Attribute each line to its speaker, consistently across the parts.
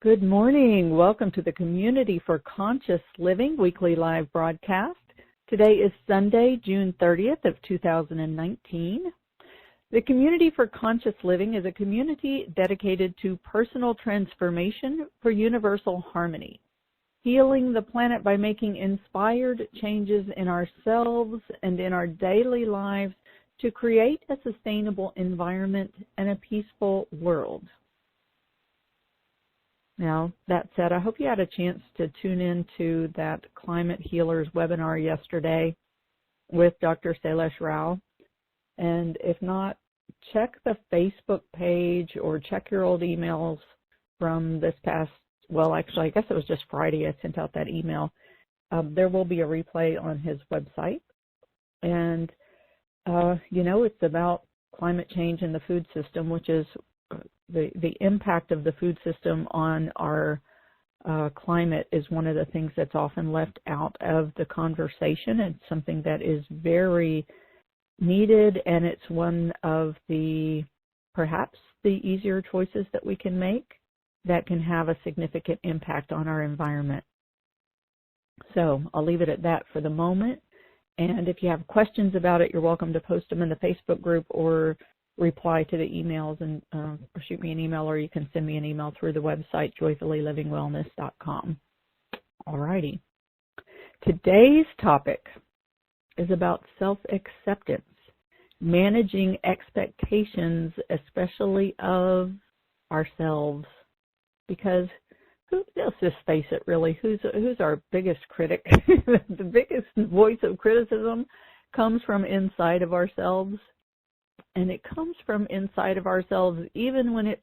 Speaker 1: Good morning. Welcome to the Community for Conscious Living weekly live broadcast. Today is Sunday, June 30th of 2019. The Community for Conscious Living is a community dedicated to personal transformation for universal harmony, healing the planet by making inspired changes in ourselves and in our daily lives to create a sustainable environment and a peaceful world. Now, that said, I hope you had a chance to tune in to that Climate Healers webinar yesterday with Dr. Sailesh Rao. And if not, check the Facebook page or check your old emails from this past, well, actually, I guess it was just Friday I sent out that email. There will be a replay on his website. And, it's about climate change in the food system, which is the impact of the food system on our climate is one of the things that's often left out of the conversation. It's something that is very needed, and it's one of the, perhaps, the easier choices that we can make that can have a significant impact on our environment. So I'll leave it at that for the moment. And if you have questions about it, you're welcome to post them in the Facebook group or reply to the emails and or shoot me an email, or you can send me an email through the website, joyfullylivingwellness.com. All righty. Today's topic is about self-acceptance, managing expectations, especially of ourselves, because let's just face it, really, who's our biggest critic? The biggest voice of criticism comes from inside of ourselves. And it comes from inside of ourselves, even when it's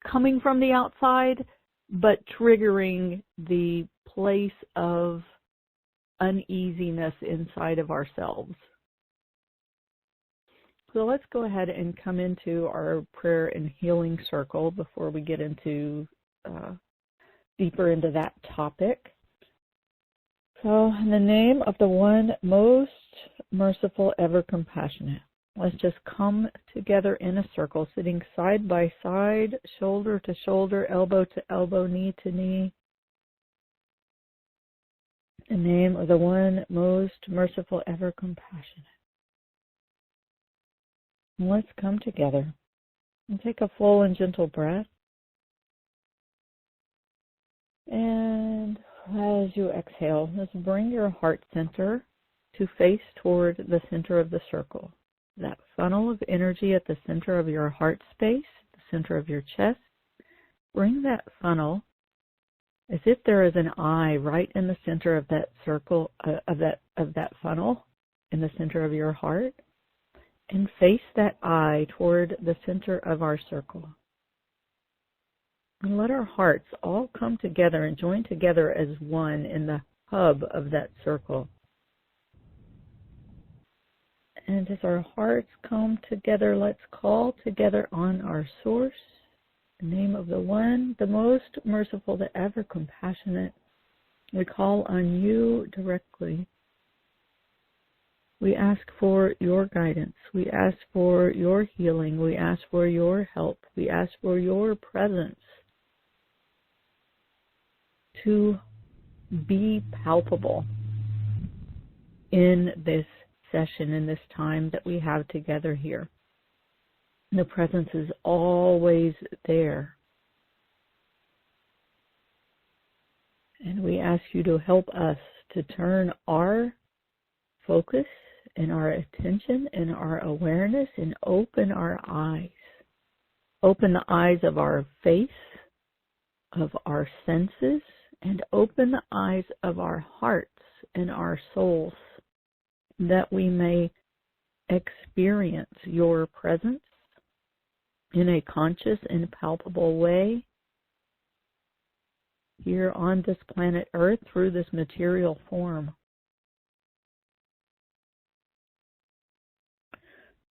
Speaker 1: coming from the outside, but triggering the place of uneasiness inside of ourselves. So let's go ahead and come into our prayer and healing circle before we get into deeper into that topic. So, in the name of the one most merciful, ever compassionate, let's just come together in a circle, sitting side by side, shoulder to shoulder, elbow to elbow, knee to knee. In the name of the one most merciful, ever compassionate. And let's come together and take a full and gentle breath. And as you exhale, just bring your heart center to face toward the center of the circle. That funnel of energy at the center of your heart space, the center of your chest. Bring that funnel as if there is an eye right in the center of that circle, of that funnel in the center of your heart, and face that eye toward the center of our circle. And let our hearts all come together and join together as one in the hub of that circle. And as our hearts come together, let's call together on our source, the name of the one, the most merciful, the ever compassionate. We call on you directly. We ask for your guidance. We ask for your healing. We ask for your help. We ask for your presence to be palpable in this session, in this time that we have together here. The presence is always there. And we ask you to help us to turn our focus and our attention and our awareness and open our eyes. Open the eyes of our face, of our senses, and open the eyes of our hearts and our souls, that we may experience your presence in a conscious and palpable way here on this planet Earth through this material form.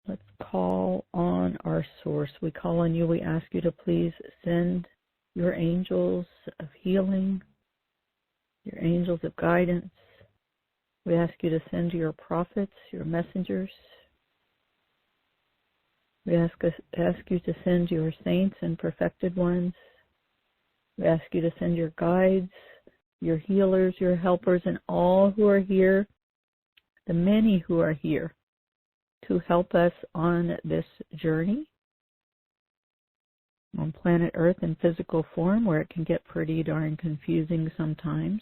Speaker 1: Let's call on our source. We call on you. We ask you to please send your angels of healing, your angels of guidance. We ask you to send your prophets, your messengers. We ask you to send your saints and perfected ones We ask you to send your guides, your healers, your helpers, and all who are here, the many who are here, to help us on this journey on planet Earth in physical form, where it can get pretty darn confusing sometimes.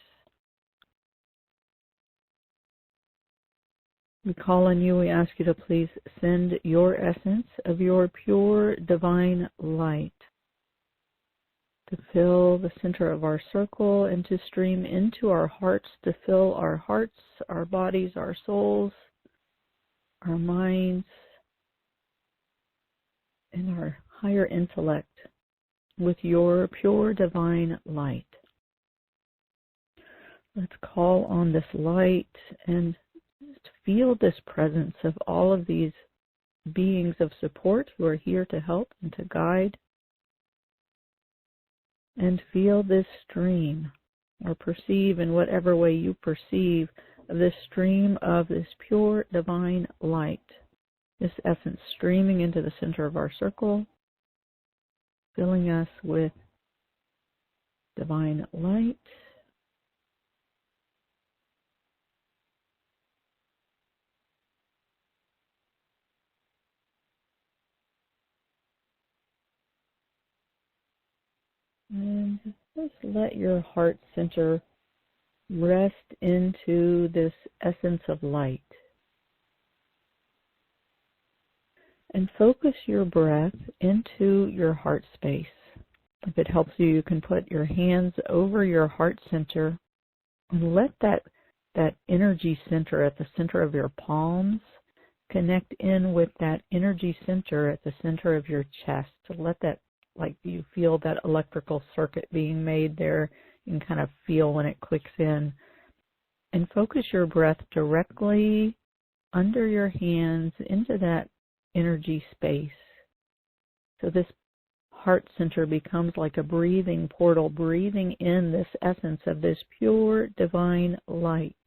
Speaker 1: We call on you, we ask you to please send your essence of your pure divine light to fill the center of our circle and to stream into our hearts, to fill our hearts, our bodies, our souls, our minds, and our higher intellect with your pure divine light. Let's call on this light and feel this presence of all of these beings of support who are here to help and to guide. And feel this stream, or perceive in whatever way you perceive, of this stream of this pure divine light, this essence streaming into the center of our circle, filling us with divine light. And just let your heart center rest into this essence of light. And focus your breath into your heart space. If it helps you, you can put your hands over your heart center and let that energy center at the center of your palms connect in with that energy center at the center of your chest. So let that, like you feel that electrical circuit being made there, you can kind of feel when it clicks in. And focus your breath directly under your hands into that energy space. So this heart center becomes like a breathing portal, breathing in this essence of this pure divine light,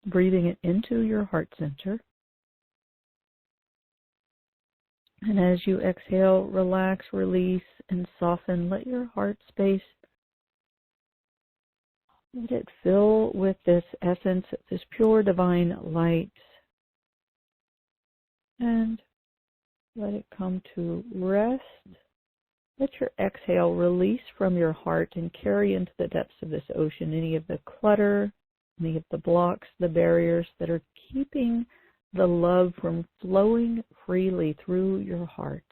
Speaker 1: breathing it into your heart center. And as you exhale, relax, release, and soften. Let your heart space, let it fill with this essence, this pure divine light. And let it come to rest. Let your exhale release from your heart and carry into the depths of this ocean any of the clutter, any of the blocks, the barriers that are keeping the love from flowing freely through your heart.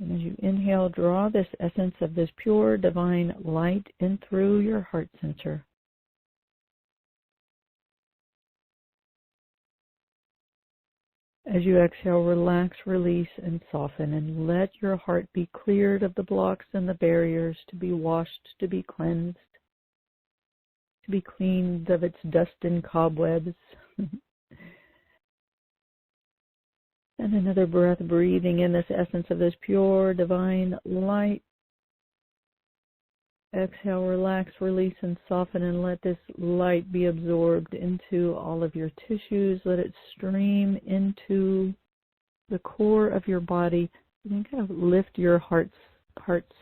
Speaker 1: And as you inhale, draw this essence of this pure divine light in through your heart center. As you exhale, relax, release, and soften, and let your heart be cleared of the blocks and the barriers, to be washed, to be cleansed, to be cleaned of its dust and cobwebs. And another breath, breathing in this essence of this pure divine light. Exhale, relax, release, and soften, and let this light be absorbed into all of your tissues. Let it stream into the core of your body. You can kind of lift your heart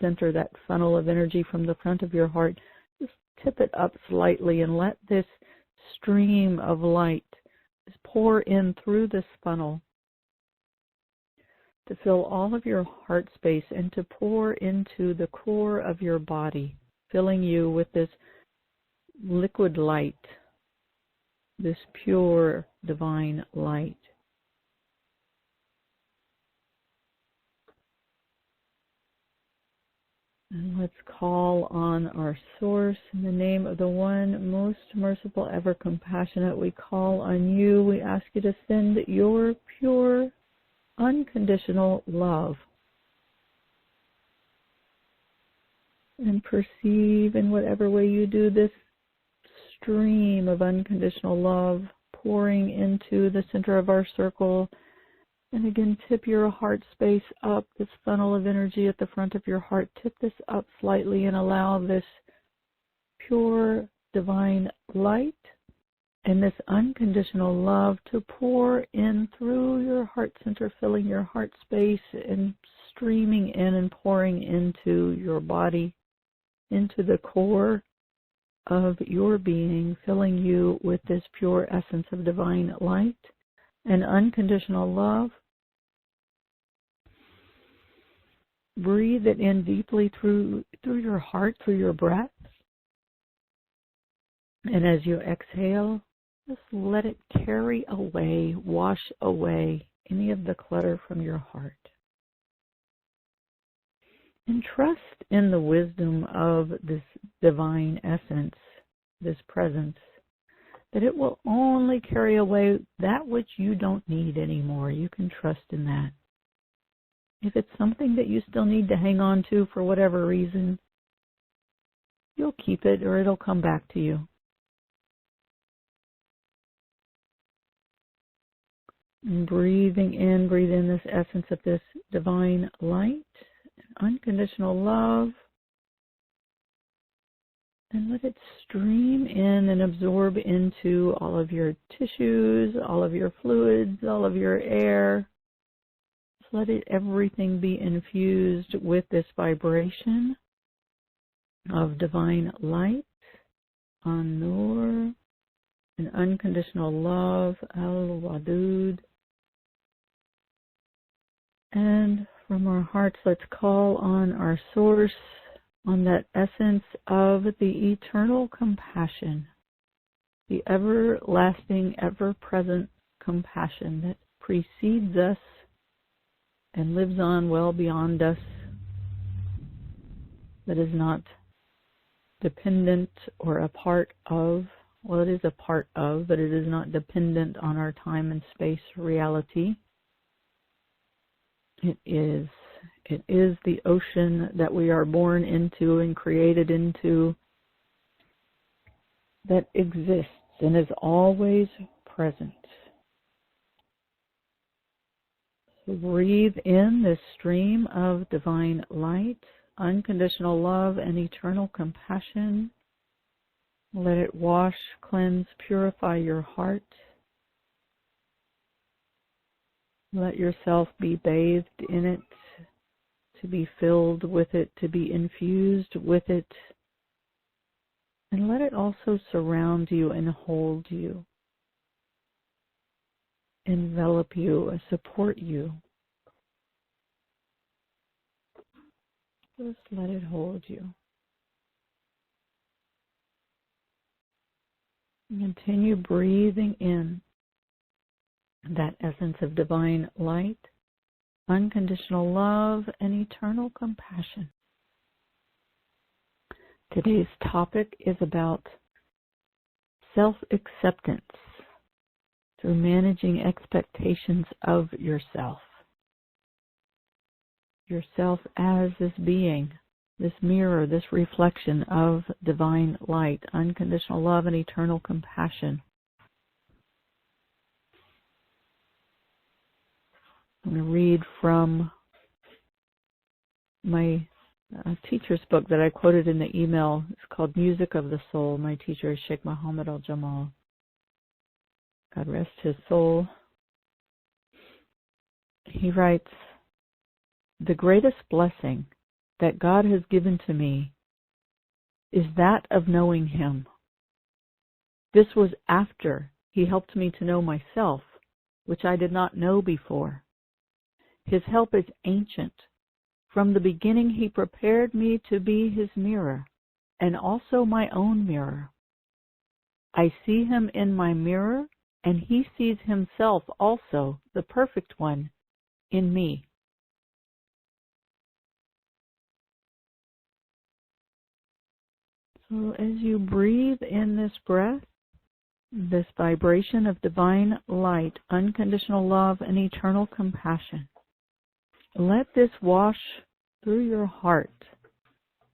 Speaker 1: center, that funnel of energy from the front of your heart. Just tip it up slightly and let this stream of light just pour in through this funnel to fill all of your heart space and to pour into the core of your body, filling you with this liquid light, this pure divine light. And let's call on our source in the name of the one most merciful, ever compassionate. We call on you. We ask you to send your pure, unconditional love, and perceive in whatever way you do this stream of unconditional love pouring into the center of our circle. And again, tip your heart space up, this funnel of energy at the front of your heart. Tip this up slightly and allow this pure divine light and this unconditional love to pour in through your heart center, filling your heart space and streaming in and pouring into your body, into the core of your being, filling you with this pure essence of divine light and unconditional love. Breathe it in deeply through your heart, through your breath. And as you exhale, just let it carry away, wash away any of the clutter from your heart. And trust in the wisdom of this divine essence, this presence, that it will only carry away that which you don't need anymore. You can trust in that. If it's something that you still need to hang on to for whatever reason, you'll keep it or it'll come back to you. And breathe in this essence of this divine light, unconditional love, and let it stream in and absorb into all of your tissues, all of your fluids, all of your air. Just let everything be infused with this vibration of divine light, An-Nur, and unconditional love, Al-Wadud. And from our hearts, let's call on our source, on that essence of the eternal compassion, the everlasting, ever-present compassion that precedes us and lives on well beyond us, that is not dependent or a part of, well, it is a part of, but it is not dependent on our time and space reality. It is the ocean that we are born into and created into, that exists and is always present. So breathe in this stream of divine light, unconditional love, and eternal compassion. Let it wash, cleanse, purify your heart. Let yourself be bathed in it, to be filled with it, to be infused with it. And let it also surround you and hold you, envelop you, support you. Just let it hold you. Continue breathing in that essence of divine light, unconditional love, and eternal compassion. Today's topic is about self-acceptance through managing expectations of yourself. Yourself as this being, this mirror, this reflection of divine light, unconditional love, and eternal compassion. I'm going to read from my teacher's book that I quoted in the email. It's called Music of the Soul. My teacher is Sheikh Muhammad Al-Jamal. God rest his soul. He writes, "The greatest blessing that God has given to me is that of knowing Him. This was after He helped me to know myself, which I did not know before. His help is ancient. From the beginning He prepared me to be His mirror, and also my own mirror. I see Him in my mirror, and He sees Himself also, the perfect one, in me." So as you breathe in this breath, this vibration of divine light, unconditional love, and eternal compassion, let this wash through your heart.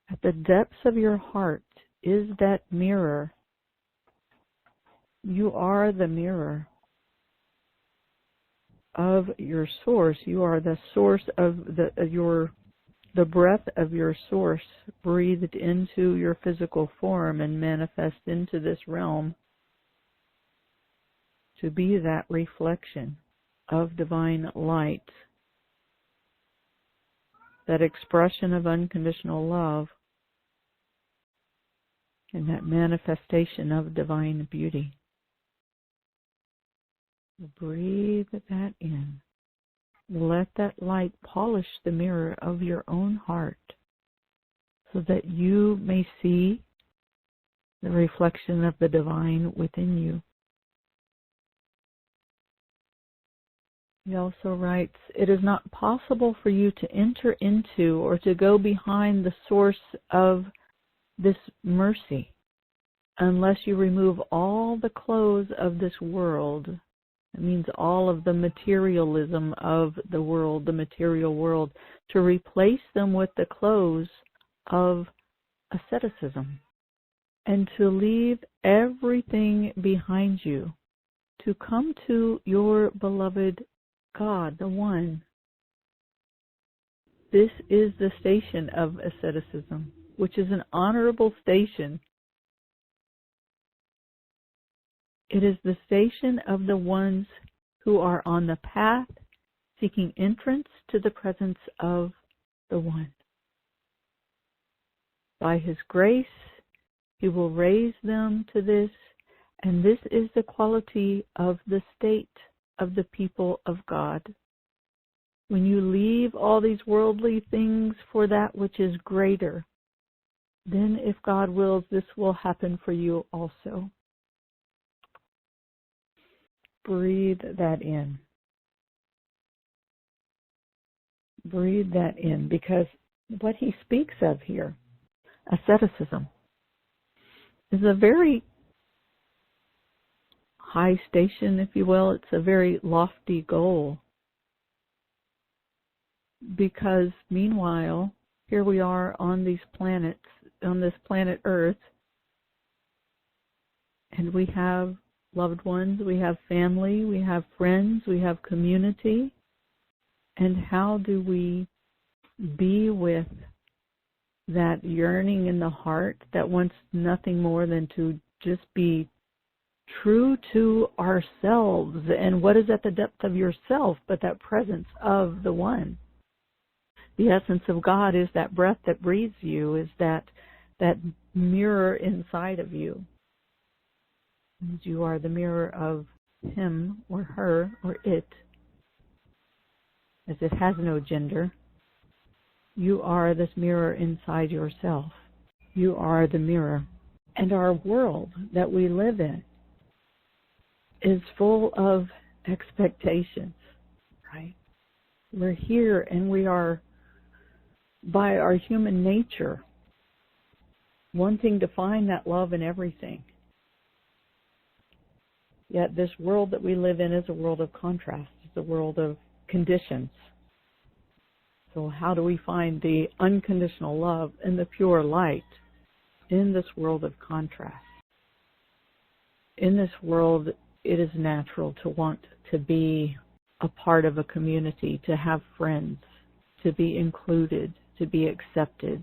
Speaker 1: At the depths of your heart is that mirror. You are the mirror of your source. You are the source of the breath of your source breathed into your physical form and manifest into this realm to be that reflection of divine light. that expression of unconditional love, and that manifestation of divine beauty. Breathe that in. Let that light polish the mirror of your own heart so that you may see the reflection of the divine within you. He also writes, it is not possible for you to enter into or to go behind the source of this mercy unless you remove all the clothes of this world. It means all of the materialism of the world, the material world, to replace them with the clothes of asceticism, and to leave everything behind you, to come to your beloved God, the One. This is the station of asceticism, which is an honorable station. It is the station of the ones who are on the path seeking entrance to the presence of the One. By His grace, He will raise them to this, and this is the quality of the state of the people of God. When you leave all these worldly things for that which is greater, then if God wills, this will happen for you also. Breathe that in. Breathe that in, because what he speaks of here, asceticism, is a very high station, if you will. It's a very lofty goal. Because meanwhile, here we are on these planets, on this planet Earth, and we have loved ones, we have family, we have friends, we have community. And how do we be with that yearning in the heart that wants nothing more than to just be true to ourselves? And what is at the depth of yourself but that presence of the One? The essence of God is that breath that breathes you, is that mirror inside of you. And you are the mirror of him or her or it, as it has no gender. You are this mirror inside yourself. You are the mirror. And our world that we live in is full of expectations, right? We're here and we are, by our human nature, wanting to find that love in everything. Yet this world that we live in is a world of contrast. It's a world of conditions. So how do we find the unconditional love and the pure light in this world of contrast? In this world, it is natural to want to be a part of a community, to have friends, to be included, to be accepted.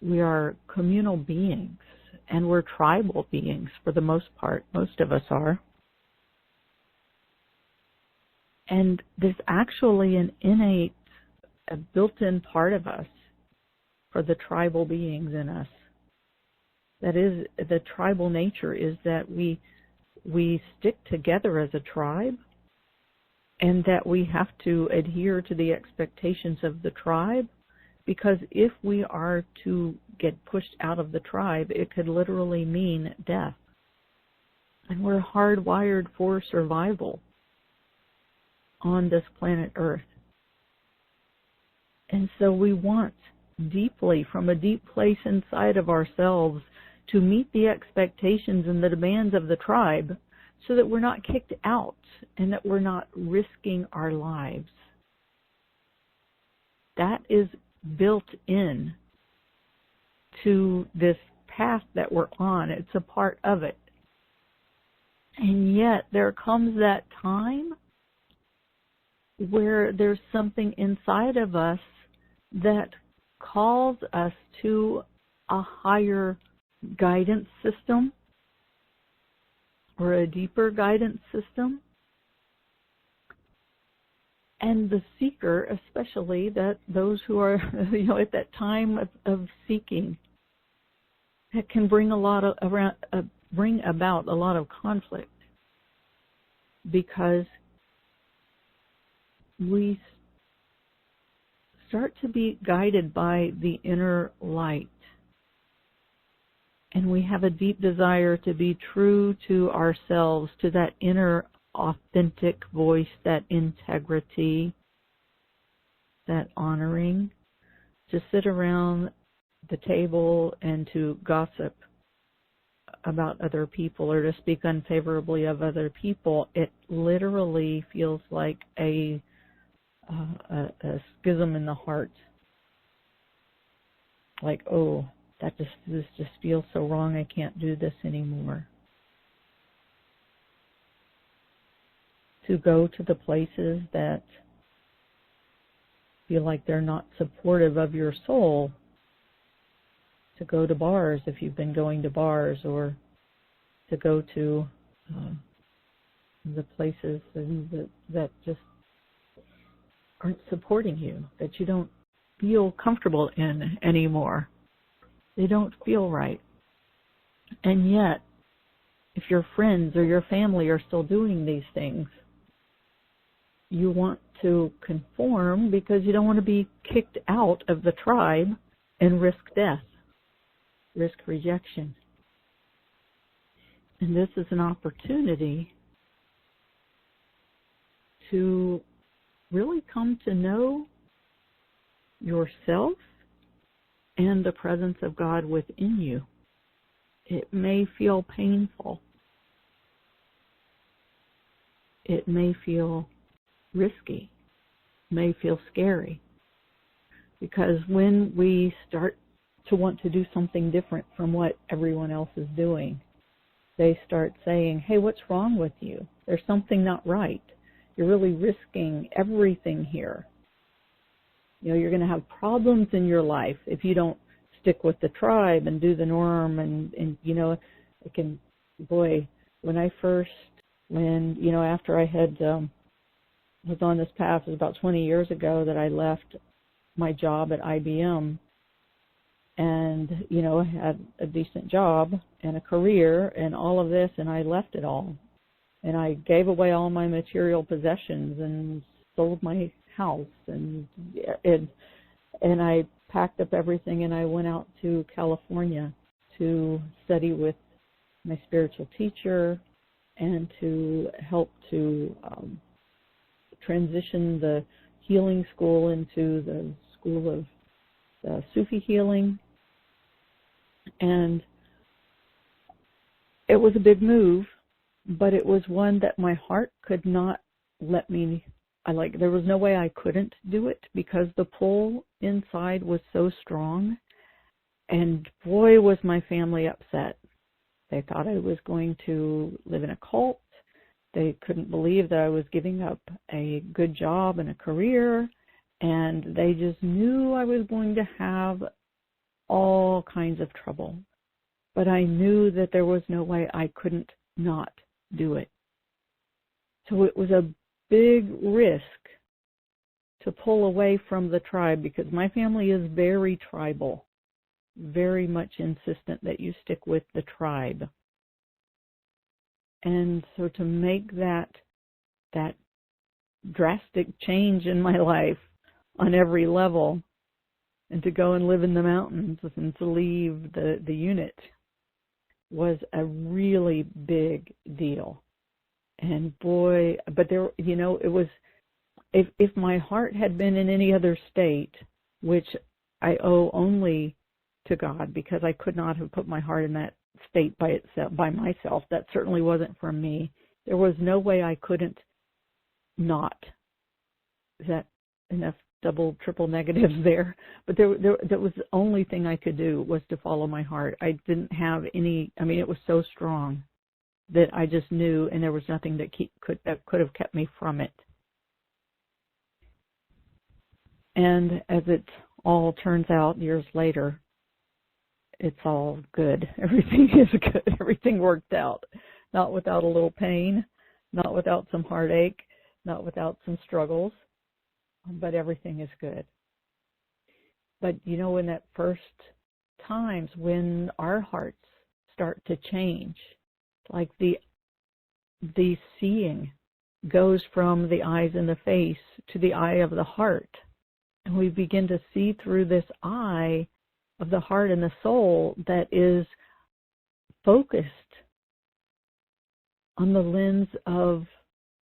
Speaker 1: We are communal beings, and we're tribal beings for the most part. Most of us are. And there's actually an innate, a built-in part of us for the tribal beings in us. That is, the tribal nature is that we stick together as a tribe, and that we have to adhere to the expectations of the tribe, because if we are to get pushed out of the tribe, it could literally mean death. And we're hardwired for survival on this planet Earth. And so we want deeply, from a deep place inside of ourselves, to meet the expectations and the demands of the tribe so that we're not kicked out and that we're not risking our lives. That is built in to this path that we're on. It's a part of it. And yet there comes that time where there's something inside of us that calls us to a higher guidance system or a deeper guidance system. And the seeker, especially that those who are, at that time of seeking, that can bring bring about a lot of conflict, because we start to be guided by the inner light, and we have a deep desire to be true to ourselves, to that inner authentic voice, that integrity, that honoring, to sit around the table and to gossip about other people or to speak unfavorably of other people. It literally feels like a schism in the heart. Like, oh, this just feels so wrong, I can't do this anymore. To go to the places that feel like they're not supportive of your soul, to go to bars if you've been going to bars, or to go to the places that just aren't supporting you, that you don't feel comfortable in anymore. They don't feel right. And yet, if your friends or your family are still doing these things, you want to conform because you don't want to be kicked out of the tribe and risk death, risk rejection. And this is an opportunity to really come to know yourself and the presence of God within you. It may feel painful. It may feel risky, may feel scary, because when we start to want to do something different from what everyone else is doing, they start saying, hey, what's wrong with you? There's something not right. You're really risking everything here. You're going to have problems in your life if you don't stick with the tribe and do the norm. And it can, boy, after I had was on this path, it was about 20 years ago that I left my job at IBM, and I had a decent job and a career and all of this, and I left it all, and I gave away all my material possessions and sold my house, and I packed up everything, and I went out to California to study with my spiritual teacher and to help to transition the healing school into the school of Sufi healing. And it was a big move, but it was one that my heart could not let me, there was no way I couldn't do it, because the pull inside was so strong. And boy, was my family upset. They thought I was going to live in a cult. They couldn't believe that I was giving up a good job and a career, and they just knew I was going to have all kinds of trouble. But I knew that there was no way I couldn't not do it. So it was a big risk to pull away from the tribe, because my family is very tribal, very much insistent that you stick with the tribe. And so to make that drastic change in my life on every level, and to go and live in the mountains and to leave the unit, was a really big deal. And boy, but there, it was, if my heart had been in any other state, which I owe only to God, because I could not have put my heart in that state by myself. That certainly wasn't from me. There was no way I couldn't not. Is that enough double, triple negatives there? But that was the only thing I could do, was to follow my heart. I didn't have any, it was so strong that I just knew, and there was nothing that could have kept me from it. And as it all turns out, years later, it's all good. Everything is good. Everything worked out. Not without a little pain, not without some heartache, not without some struggles. but everything is good. But in that first times when our hearts start to change, like the seeing goes from the eyes and the face to the eye of the heart, and we begin to see through this eye of the heart and the soul that is focused on the lens of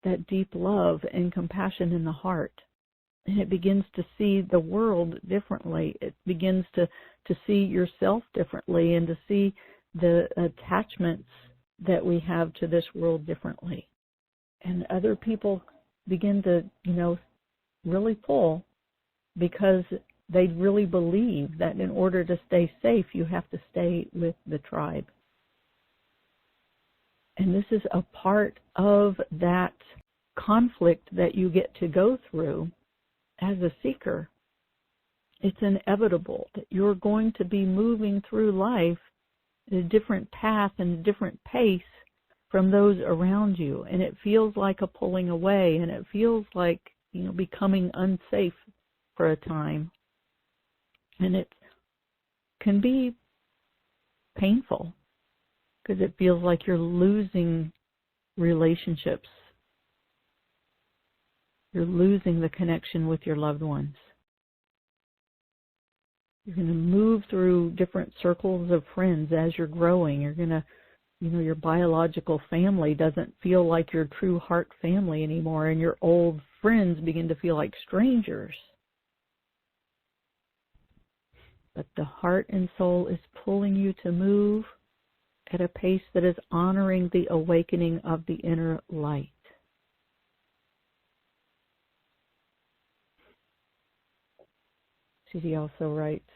Speaker 1: that deep love and compassion in the heart. And it begins to see the world differently. It begins to see yourself differently and to see the attachments that we have to this world differently. And other people begin to, really pull, because they really believe that in order to stay safe, you have to stay with the tribe. And this is a part of that conflict that you get to go through as a seeker. It's inevitable that you're going to be moving through life at a different path and a different pace from those around you. And it feels like a pulling away, and it feels like, becoming unsafe for a time. And it can be painful because it feels like you're losing relationships. You're losing the connection with your loved ones. You're going to move through different circles of friends as you're growing. You're going to, your biological family doesn't feel like your true heart family anymore, and your old friends begin to feel like strangers. But the heart and soul is pulling you to move at a pace that is honoring the awakening of the inner light. C.D. also writes,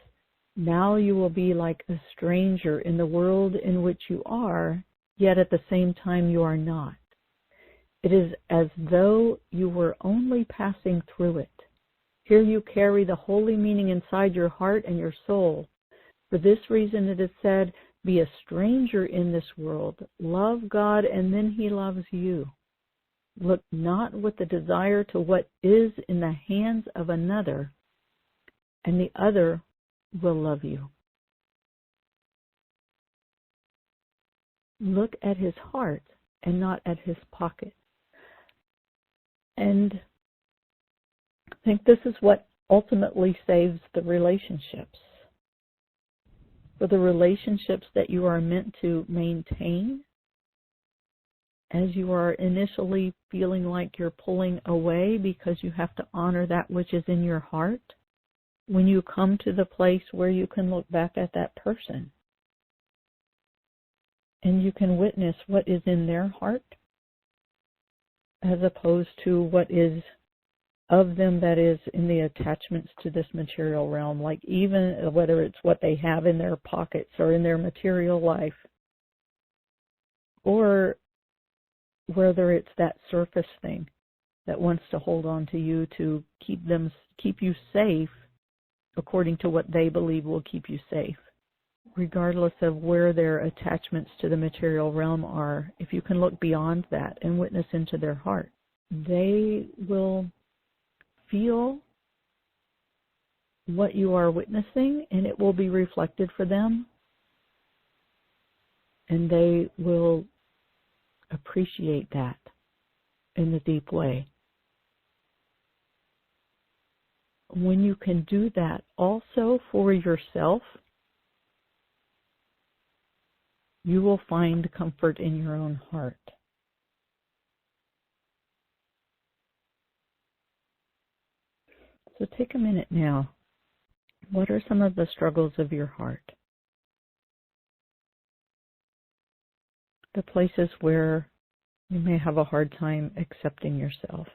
Speaker 1: "Now you will be like a stranger in the world in which you are, yet at the same time you are not. It is as though you were only passing through it. Here you carry the holy meaning inside your heart and your soul. For this reason it is said, be a stranger in this world, love God, and then He loves you. Look not with the desire to what is in the hands of another, and the other will love you." Look at his heart and not at his pocket. And I think this is what ultimately saves the relationships. For the relationships that you are meant to maintain, as you are initially feeling like you're pulling away because you have to honor that which is in your heart, when you come to the place where you can look back at that person and you can witness what is in their heart as opposed to what is of them that is in the attachments to this material realm, like even whether it's what they have in their pockets or in their material life, or whether it's that surface thing that wants to hold on to you to keep you safe according to what they believe will keep you safe. Regardless of where their attachments to the material realm are, if you can look beyond that and witness into their heart, they will feel what you are witnessing, and it will be reflected for them, and they will appreciate that in a deep way. When you can do that also for yourself, you will find comfort in your own heart. So take a minute now. What are some of the struggles of your heart? The places where you may have a hard time accepting yourself.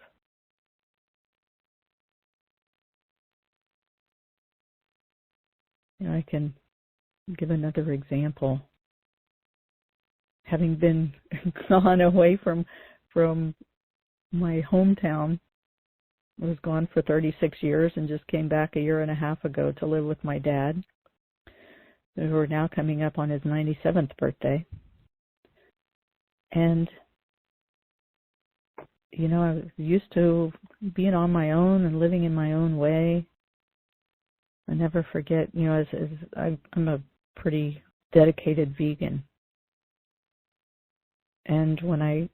Speaker 1: I can give another example. Having been gone away from my hometown, I was gone for 36 years and just came back a year and a half ago to live with my dad, who are now coming up on his 97th birthday. And I was used to being on my own and living in my own way. I never forget, as I'm a pretty dedicated vegan. And when I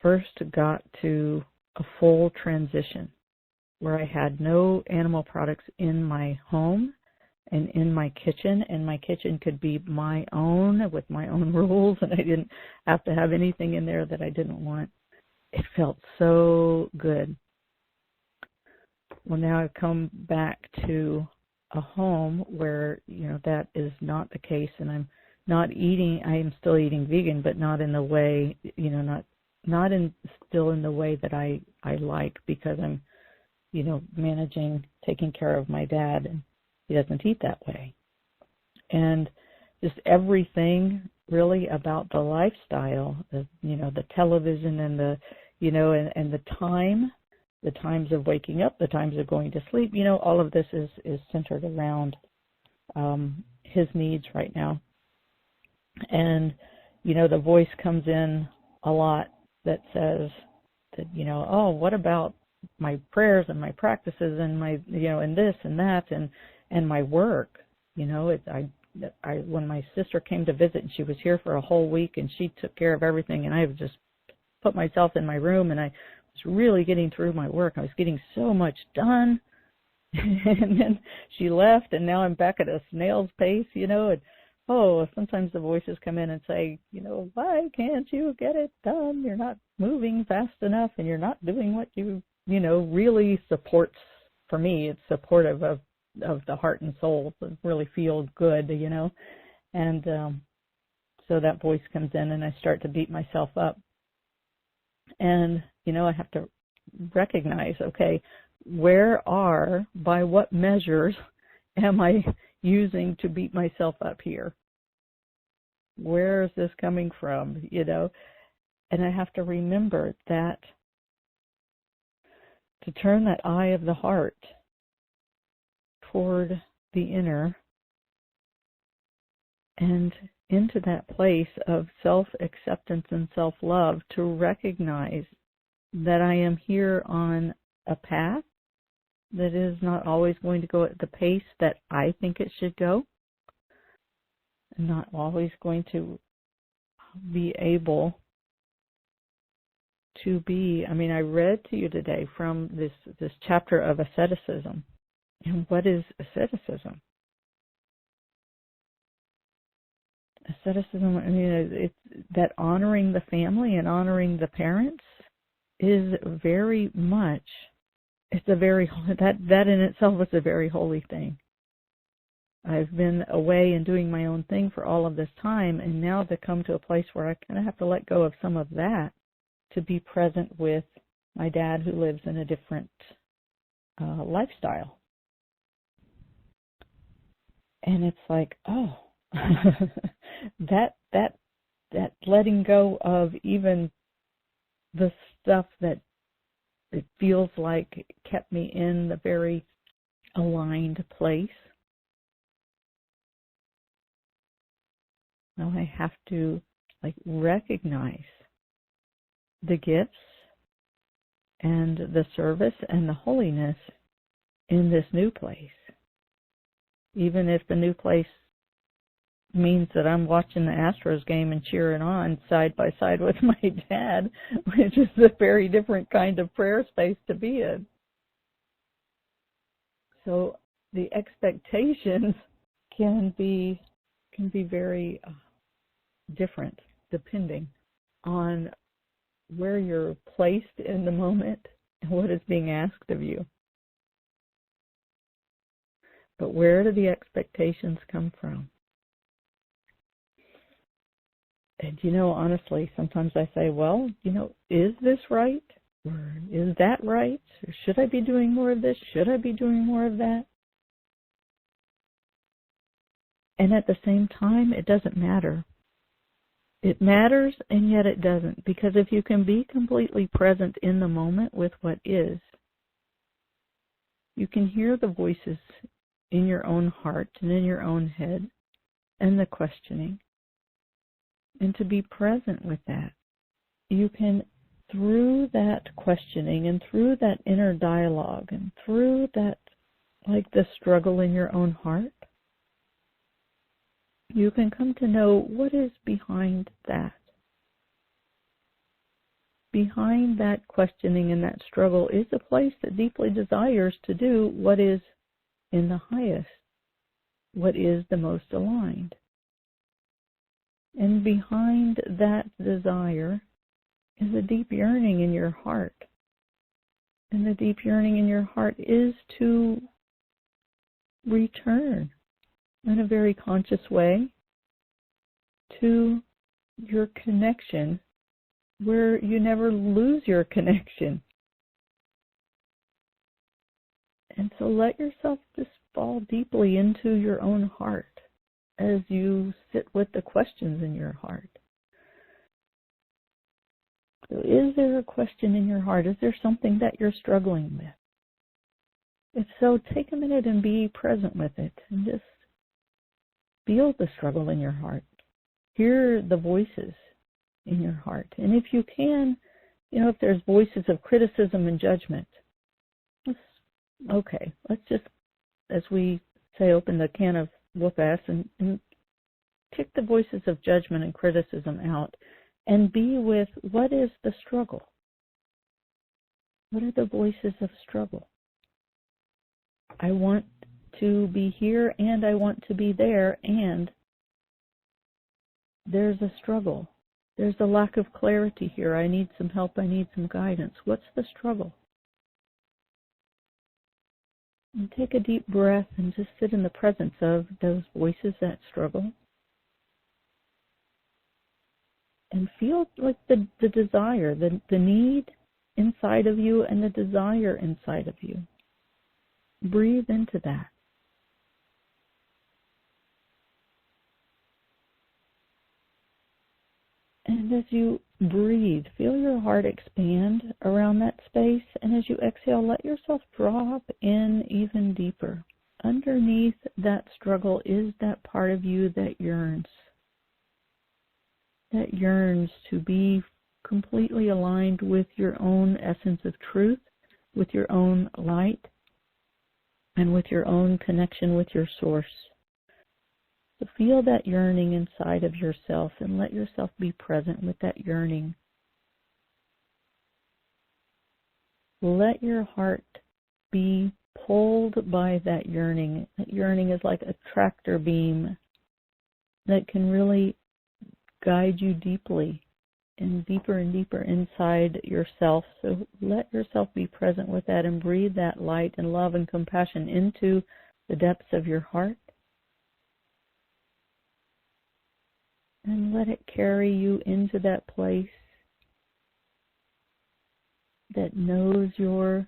Speaker 1: first got to a full transition where I had no animal products in my home and in my kitchen, and my kitchen could be my own with my own rules, and I didn't have to have anything in there that I didn't want, it felt so good. Well, now I've come back to a home where, that is not the case, and I am still eating vegan, but not in the way, still in the way that I like, because I'm, taking care of my dad, and he doesn't eat that way. And just everything really about the lifestyle, the television and and the times of waking up, the times of going to sleep, all of this is centered around his needs right now. And, the voice comes in a lot that says that, oh, what about my prayers and my practices and my, and this and that and my work? When my sister came to visit, and she was here for a whole week, and she took care of everything, and I just put myself in my room, and I was really getting through my work. I was getting so much done. And then she left, and now I'm back at a snail's pace, and sometimes the voices come in and say, why can't you get it done? You're not moving fast enough, and you're not doing what you really supports. For me, it's supportive of the heart and soul. It really feels good, and so that voice comes in, and I start to beat myself up. And, I have to recognize, okay, by what measures am I using to beat myself up here? Where is this coming from, And I have to remember that to turn that eye of the heart toward the inner and into that place of self-acceptance and self-love, to recognize that I am here on a path that is not always going to go at the pace that I think it should go, and not always going to be able to be. I read to you today from this chapter of asceticism. And what is asceticism? Asceticism, it's that honoring the family and honoring the parents is very much, that in itself is a very holy thing. I've been away and doing my own thing for all of this time, and now to come to a place where I kind of have to let go of some of that to be present with my dad, who lives in a different lifestyle. And it's like, oh, that letting go of even the stuff that it feels like kept me in the very aligned place. Now I have to recognize the gifts and the service and the holiness in this new place. Even if the new place means that I'm watching the Astros game and cheering on side by side with my dad, which is a very different kind of prayer space to be in. So the expectations can be very different depending on where you're placed in the moment and what is being asked of you. But where do the expectations come from? And, honestly, sometimes I say, well, is this right? Or is that right? Or should I be doing more of this? Should I be doing more of that? And at the same time, it doesn't matter. It matters, and yet it doesn't. Because if you can be completely present in the moment with what is, you can hear the voices in your own heart and in your own head and the questioning. And to be present with that, you can through that questioning and through that inner dialogue and through that, like the struggle in your own heart, you can come to know what is behind that. Behind that questioning and that struggle is a place that deeply desires to do what is in the highest, what is the most aligned. And behind that desire is a deep yearning in your heart. And the deep yearning in your heart is to return in a very conscious way to your connection, where you never lose your connection. And so let yourself just fall deeply into your own heart as you sit with the questions in your heart. So is there a question in your heart? Is there something that you're struggling with? If so, take a minute and be present with it and just feel the struggle in your heart. Hear the voices in your heart. And if you can, if there's voices of criticism and judgment, let's just, as we say, open the can of whoop-ass and kick the voices of judgment and criticism out and be with what is the struggle. What are the voices of struggle? I want to be here and I want to be there, and there's a struggle. There's a lack of clarity here. I need some help. I need some guidance. What's the struggle? And take a deep breath and just sit in the presence of those voices that struggle. And feel like the desire, the need inside of you and the desire inside of you. Breathe into that. And as you breathe, feel your heart expand around that space. And as you exhale, let yourself drop in even deeper. Underneath that struggle is that part of you that yearns. That yearns to be completely aligned with your own essence of truth, with your own light, and with your own connection with your source. So feel that yearning inside of yourself and let yourself be present with that yearning. Let your heart be pulled by that yearning. That yearning is like a tractor beam that can really guide you deeply and deeper inside yourself. So let yourself be present with that and breathe that light and love and compassion into the depths of your heart. And let it carry you into that place that knows your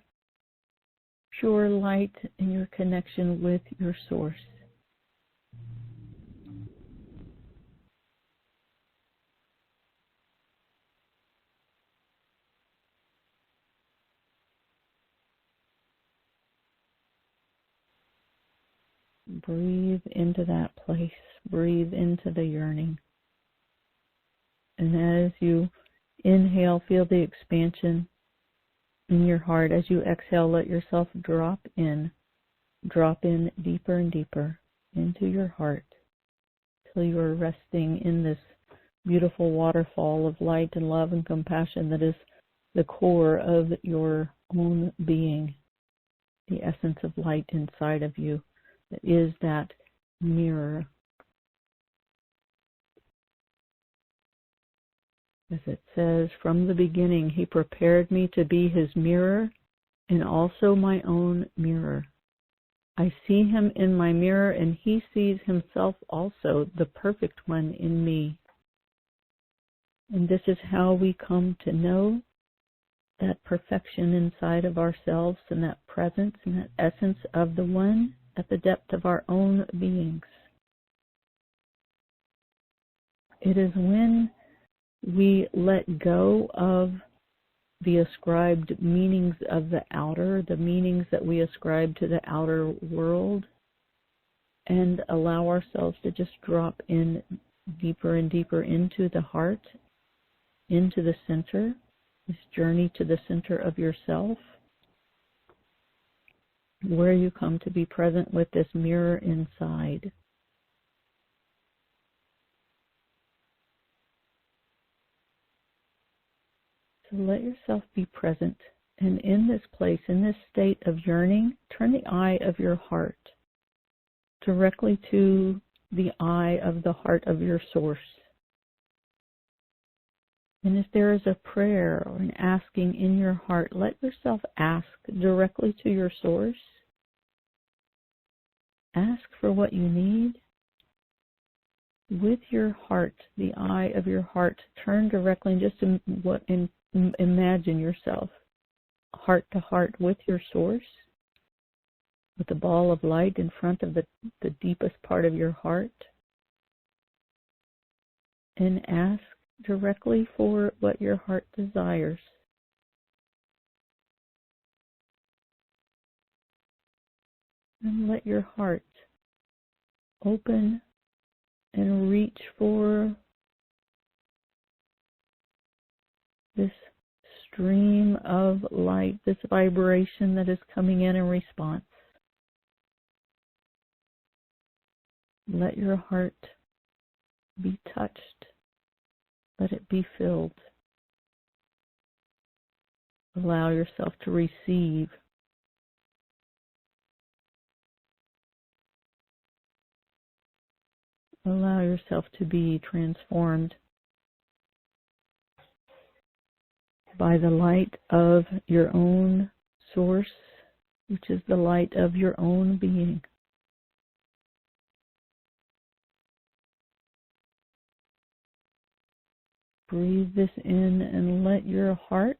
Speaker 1: pure light and your connection with your source. Breathe into that place. Breathe into the yearning. And as you inhale, feel the expansion in your heart. As you exhale, let yourself drop in deeper and deeper into your heart till you are resting in this beautiful waterfall of light and love and compassion that is the core of your own being, the essence of light inside of you that is that mirror. As it says, from the beginning, he prepared me to be his mirror and also my own mirror. I see him in my mirror, and he sees himself also, the perfect one in me. And this is how we come to know that perfection inside of ourselves and that presence and that essence of the one at the depth of our own beings. It is when we let go of the ascribed meanings of the outer, the meanings that we ascribe to the outer world, and allow ourselves to just drop in deeper and deeper into the heart, into the center, this journey to the center of yourself, where you come to be present with this mirror inside. So let yourself be present. And in this place, in this state of yearning, turn the eye of your heart directly to the eye of the heart of your source. And if there is a prayer or an asking in your heart, let yourself ask directly to your source. Ask for what you need. With your heart, the eye of your heart, turn directly and just imagine yourself heart to heart with your source, with the ball of light in front of the deepest part of your heart, and ask directly for what your heart desires. And let your heart open and reach for this stream of light, this vibration that is coming in response. Let your heart be touched. Let it be filled. Allow yourself to receive. Allow yourself to be transformed by the light of your own source, which is the light of your own being. Breathe this in and let your heart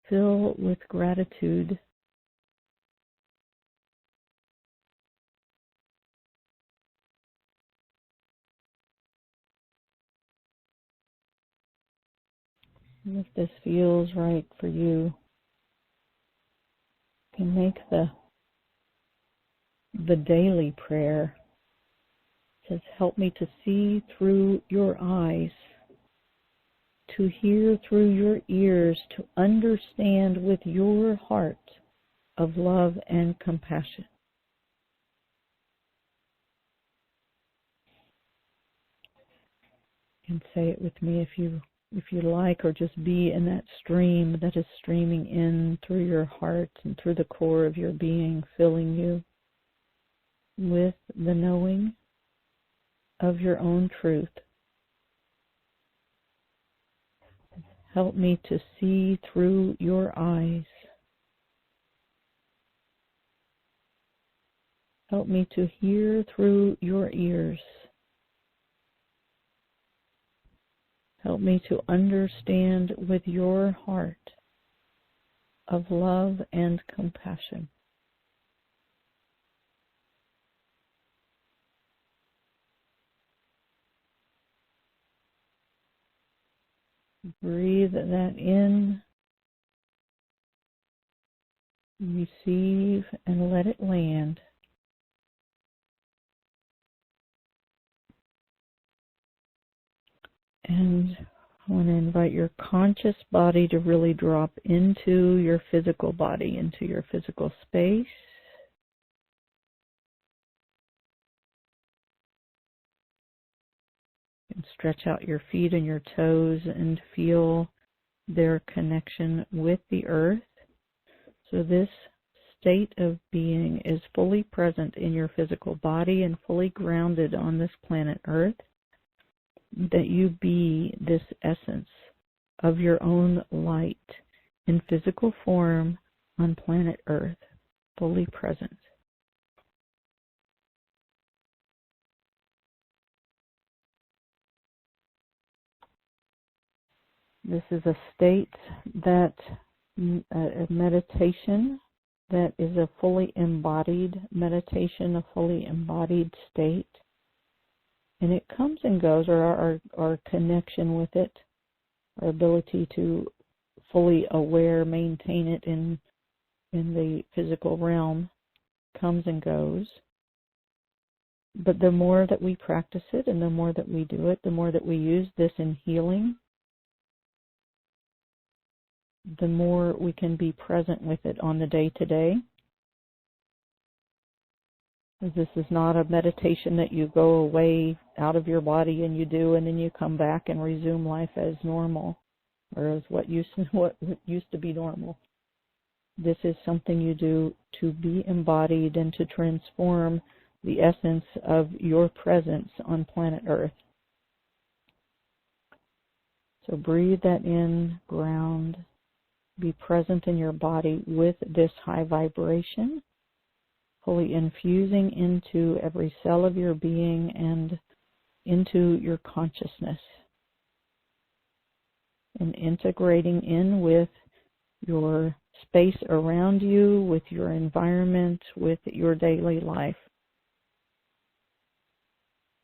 Speaker 1: fill with gratitude. And if this feels right for you, you can make the daily prayer. It says, help me to see through your eyes, to hear through your ears, to understand with your heart of love and compassion. You can say it with me if you like, or just be in that stream that is streaming in through your heart and through the core of your being, filling you with the knowing of your own truth. Help me to see through your eyes. Help me to hear through your ears. Help me to understand with your heart of love and compassion. Breathe that in, receive, and let it land. And I want to invite your conscious body to really drop into your physical body, into your physical space. And stretch out your feet and your toes and feel their connection with the earth. So this state of being is fully present in your physical body and fully grounded on this planet Earth. That you be this essence of your own light in physical form on planet Earth, fully present. This is a state that, a meditation that is a fully embodied meditation, a fully embodied state. And it comes and goes, or our connection with it, our ability to fully aware, maintain it in the physical realm comes and goes. But the more that we practice it and the more that we do it, the more that we use this in healing, the more we can be present with it on the day-to-day. This is not a meditation that you go away out of your body and you do, and then you come back and resume life as normal, or as what used to be normal. This is something you do to be embodied and to transform the essence of your presence on planet Earth. So breathe that in, ground, be present in your body with this high vibration, fully infusing into every cell of your being and into your consciousness, and integrating in with your space around you, with your environment, with your daily life.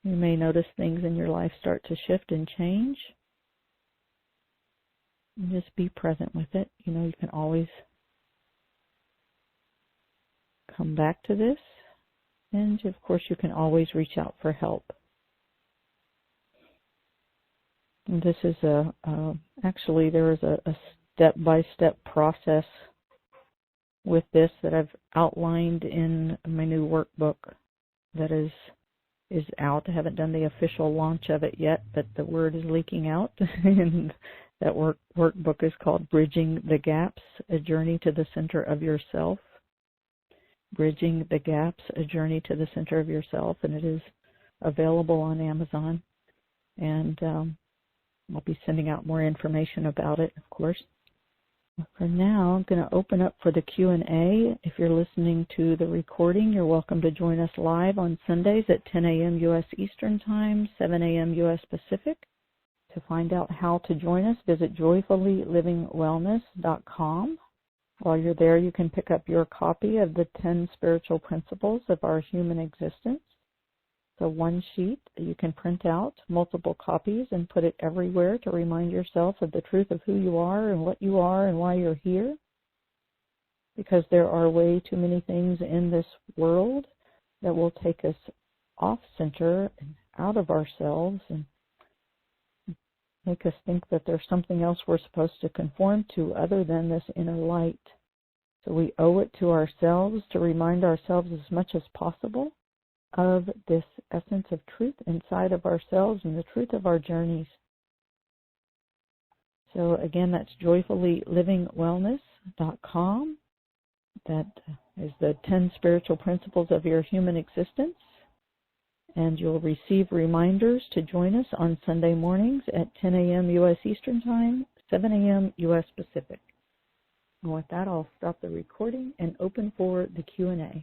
Speaker 1: You may notice things in your life start to shift and change. And just be present with it. You know, you can always come back to this. And of course, you can always reach out for help. And this is actually there is a step-by-step process with this that I've outlined in my new workbook that is out. I haven't done the official launch of it yet, but the word is leaking out. And that workbook is called Bridging the Gaps, A Journey to the Center of Yourself. Bridging the Gaps, A Journey to the Center of Yourself. And it is available on Amazon. And I'll be sending out more information about it, of course. For now, I'm going to open up for the Q&A. If you're listening to the recording, you're welcome to join us live on Sundays at 10 a.m. U.S. Eastern Time, 7 a.m. U.S. Pacific. To find out how to join us, visit joyfullylivingwellness.com. While you're there, you can pick up your copy of the 10 Spiritual Principles of Our Human Existence. So one sheet that you can print out, multiple copies, and put it everywhere to remind yourself of the truth of who you are and what you are and why you're here. Because there are way too many things in this world that will take us off center and out of ourselves and make us think that there's something else we're supposed to conform to other than this inner light. So we owe it to ourselves to remind ourselves as much as possible of this essence of truth inside of ourselves and the truth of our journeys. So again, that's joyfullylivingwellness.com. That is the 10 Spiritual Principles of Your Human Existence. And you'll receive reminders to join us on Sunday mornings at 10 a.m. U.S. Eastern Time, 7 a.m. U.S. Pacific. And with that, I'll stop the recording and open for the Q&A.